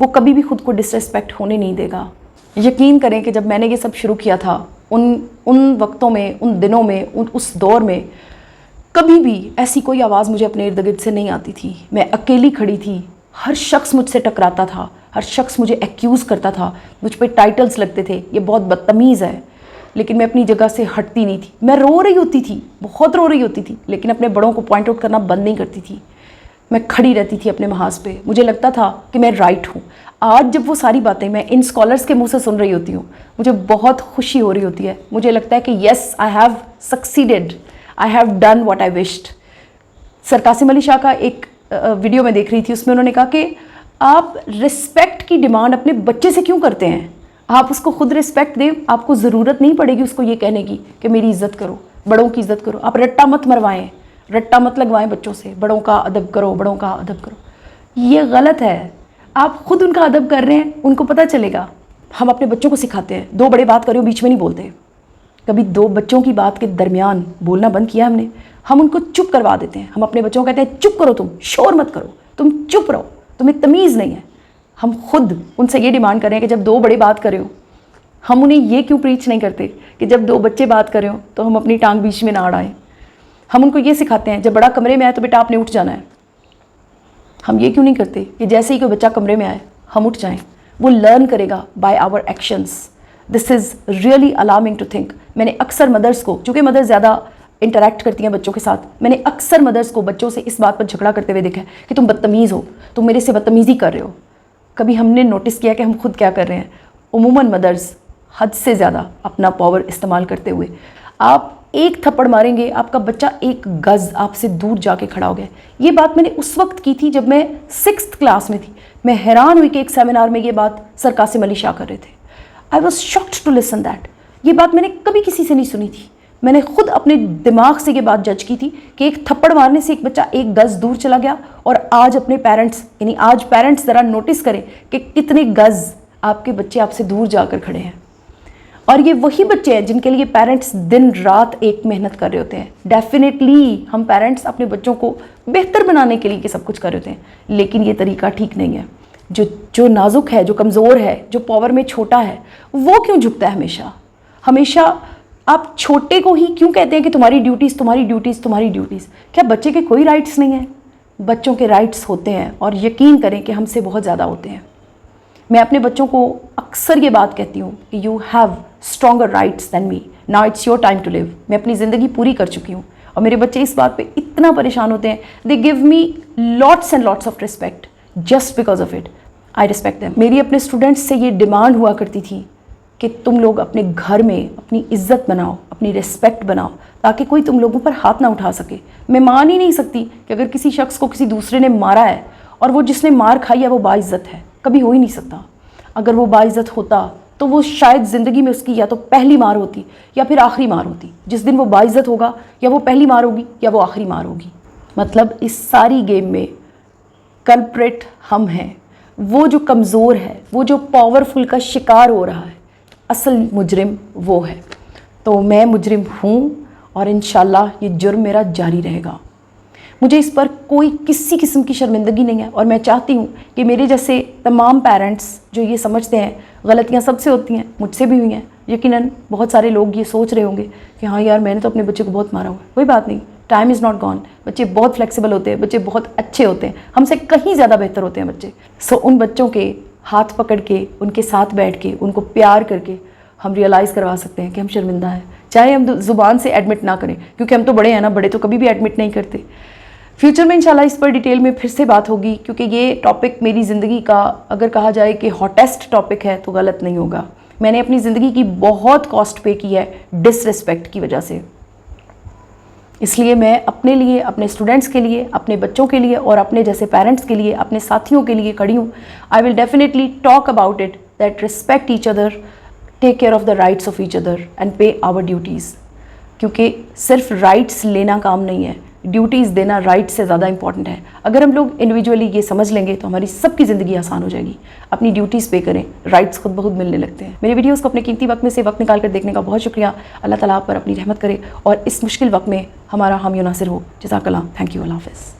وہ کبھی بھی خود کو ڈسریسپیکٹ ہونے نہیں دے گا. یقین کریں کہ جب میں نے یہ سب شروع کیا تھا ان وقتوں میں، ان دنوں میں، اس دور میں کبھی بھی ایسی کوئی آواز مجھے اپنے ارد گرد سے نہیں آتی تھی. میں اکیلی کھڑی تھی، ہر شخص مجھ سے ٹکراتا تھا، ہر شخص مجھے ایکیوز کرتا تھا، مجھ پہ ٹائٹلز لگتے تھے، یہ بہت بدتمیز ہے، لیکن میں اپنی جگہ سے ہٹتی نہیں تھی. میں رو رہی ہوتی تھی، بہت رو رہی ہوتی تھی، لیکن اپنے بڑوں کو پوائنٹ آؤٹ کرنا بند نہیں کرتی تھی. میں کھڑی رہتی تھی اپنے محاذ پہ. مجھے لگتا تھا کہ میں رائٹ ہوں. آج جب وہ ساری باتیں میں ان اسکالرس کے منہ سے سن رہی ہوتی ہوں، مجھے بہت خوشی ہو رہی ہوتی ہے. مجھے لگتا ہے کہ yes, I have succeeded, I have done what I wished. Sir Qasim Ali Shah کا ایک ویڈیو میں دیکھ رہی تھی، اس میں انہوں نے کہا کہ آپ رسپیکٹ کی ڈیمانڈ اپنے بچے سے کیوں کرتے ہیں؟ آپ اس کو خود رسپیکٹ دیں، آپ کو ضرورت نہیں پڑے گی اس کو یہ کہنے کی کہ میری عزت کرو، بڑوں کی عزت کرو. آپ رٹا مت مروائیں، رٹا مت لگوائیں بچوں سے، بڑوں کا ادب کرو، بڑوں کا ادب کرو. یہ غلط ہے. آپ خود ان کا ادب کر رہے ہیں، ان کو پتہ چلے گا. ہم اپنے بچوں کو سکھاتے ہیں دو بڑے بات کرو بیچ میں نہیں بولتے. کبھی دو بچوں کی بات کے درمیان بولنا بند کیا ہم نے. ہم ان کو چپ کروا دیتے ہیں. ہم اپنے بچوں کو کہتے ہیں چپ کرو، تم شور مت کرو، تم چپ رہو، تمہیں تمیز نہیں ہے. ہم خود ان سے یہ ڈیمانڈ کریں کہ جب دو بڑے بات کریں ہو، ہم انہیں یہ کیوں پریچ نہیں کرتے کہ جب دو بچے بات کریں ہو تو ہم اپنی ٹانگ بیچ میں نہ اڑائیں. ہم ان کو یہ سکھاتے ہیں جب بڑا کمرے میں آئے تو بیٹا آپ نے اٹھ جانا ہے. ہم یہ کیوں نہیں کرتے کہ جیسے ہی کوئی بچہ کمرے میں آئے ہم اٹھ جائیں؟ وہ لرن کرے گا by our actions. This is really alarming to think. میں نے اکثر مدرس کو، چونکہ مدرس زیادہ انٹریکٹ کرتی ہیں بچوں کے ساتھ، میں نے اکثر مدرس کو بچوں سے اس بات پر جھگڑا کرتے ہوئے دیکھا ہے کہ تم بدتمیز ہو، تم میرے سے بدتمیزی کر رہے ہو. کبھی ہم نے نوٹس کیا کہ ہم خود کیا کر رہے ہیں؟ عموماً مدرس حد سے زیادہ اپنا پاور استعمال کرتے ہوئے، آپ ایک تھپڑ ماریں گے آپ کا بچہ ایک گز آپ سے دور جا کے کھڑا ہو گیا. یہ بات میں نے اس وقت کی تھی جب میں 6th کلاس میں تھی. میں حیران ہوئی کہ ایک سیمینار میں یہ بات سر قاسم علی شاہ کر رہے تھے. I was shocked to listen that. یہ بات میں نے کبھی کسی سے نہیں سنی تھی. میں نے خود اپنے دماغ سے یہ بات جج کی تھی کہ ایک تھپڑ مارنے سے ایک بچہ ایک گز دور چلا گیا. اور آج اپنے پیرنٹس، یعنی آج پیرنٹس ذرا نوٹس کریں کہ کتنے گز آپ کے بچے آپ سے دور جا کر کھڑے ہیں. اور یہ وہی بچے ہیں جن کے لیے پیرنٹس دن رات ایک محنت کر رہے ہوتے ہیں. ڈیفینیٹلی ہم پیرنٹس اپنے بچوں کو بہتر بنانے کے لیے یہ سب کچھ کر رہے ہوتے ہیں، لیکن یہ طریقہ ٹھیک نہیں ہے. جو نازک ہے، جو کمزور ہے، جو پاور میں چھوٹا ہے، وہ کیوں جھکتا ہے ہمیشہ؟ آپ چھوٹے کو ہی کیوں کہتے ہیں کہ تمہاری ڈیوٹیز، تمہاری ڈیوٹیز، تمہاری ڈیوٹیز؟ کیا بچے کے کوئی رائٹس نہیں ہیں؟ بچوں کے رائٹس ہوتے ہیں، اور یقین کریں کہ ہم سے بہت زیادہ ہوتے ہیں. میں اپنے بچوں کو اکثر یہ بات کہتی ہوں کہ you have stronger rights than me, now it's your time to leave. میں اپنی زندگی پوری کر چکی ہوں، اور میرے بچے اس بات پہ اتنا پریشان ہوتے ہیں. They gave me lots and lots of respect just because of it. I respect them. میری اپنے اسٹوڈنٹس سے یہ ڈیمانڈ ہوا کرتی تھی کہ تم لوگ اپنے گھر میں اپنی عزت بناؤ، اپنی ریسپیکٹ بناؤ، تاکہ کوئی تم لوگوں پر ہاتھ نہ اٹھا سکے. میں مان ہی نہیں سکتی کہ اگر کسی شخص کو کسی دوسرے نے مارا ہے اور وہ جس نے مار کھائی ہے وہ باعزت ہے. کبھی ہو ہی نہیں سکتا. اگر وہ باعزت ہوتا تو وہ شاید زندگی میں اس کی یا تو پہلی مار ہوتی یا پھر آخری مار ہوتی. جس دن وہ باعزت ہوگا یا وہ پہلی مار ہوگی یا وہ آخری مار ہوگی. مطلب اس ساری گیم میں کلپریٹ ہم ہیں. وہ جو کمزور ہے، وہ جو پاورفل کا شکار ہو رہا ہے، اصل مجرم وہ ہے. تو میں مجرم ہوں، اور انشاءاللہ یہ جرم میرا جاری رہے گا. مجھے اس پر کوئی کسی قسم کی شرمندگی نہیں ہے، اور میں چاہتی ہوں کہ میرے جیسے تمام پیرنٹس جو یہ سمجھتے ہیں غلطیاں سب سے ہوتی ہیں، مجھ سے بھی ہوئی ہیں. یقیناً بہت سارے لوگ یہ سوچ رہے ہوں گے کہ ہاں یار میں نے تو اپنے بچے کو بہت مارا ہوا ہے. کوئی بات نہیں، ٹائم از ناٹ گون. بچے بہت فلیکسیبل ہوتے ہیں، بچے بہت اچھے ہوتے ہیں، ہم سے کہیں زیادہ بہتر ہوتے ہیں بچے. ان بچوں کے ہاتھ پکڑ کے، ان کے ساتھ بیٹھ کے، ان کو پیار کر کے ہم ریئلائز کروا سکتے ہیں کہ ہم شرمندہ ہیں، چاہے ہم زبان سے ایڈمٹ نہ کریں، کیونکہ ہم تو بڑے ہیں نا. بڑے تو کبھی بھی ایڈمٹ نہیں کرتے. فیوچر میں انشاءاللہ اس پر ڈیٹیل میں پھر سے بات ہوگی، کیونکہ یہ ٹاپک میری زندگی کا اگر کہا جائے کہ ہاٹیسٹ ٹاپک ہے تو غلط نہیں ہوگا. میں نے اپنی زندگی کی بہت کاسٹ پے کی ہے ڈس ریسپیکٹ کی وجہ سے. اس لیے میں اپنے لیے، اپنے اسٹوڈنٹس کے لیے، اپنے بچوں کے لیے اور اپنے جیسے پیرنٹس کے لیے، اپنے ساتھیوں کے لیے کھڑی ہوں. I will definitely talk about it that respect each other, take care of the rights of each other and pay our duties. کیونکہ صرف رائٹس لینا کام نہیں ہے، ڈیوٹیز دینا رائٹ سے زیادہ امپورٹنٹ ہے. اگر ہم لوگ انڈیویجولی یہ سمجھ لیں گے تو ہماری سب کی زندگی آسان ہو جائے گی. اپنی ڈیوٹیز پے کریں، رائٹس خود بخود ملنے لگتے ہیں. میرے ویڈیوز کو اپنے قیمتی وقت میں سے وقت نکال کر دیکھنے کا بہت شکریہ. اللہ تعالیٰ آپ پر اپنی رحمت کرے اور اس مشکل وقت میں ہمارا حامی و ناصر ہو. جزاک اللہ. Thank you. اللہ حافظ.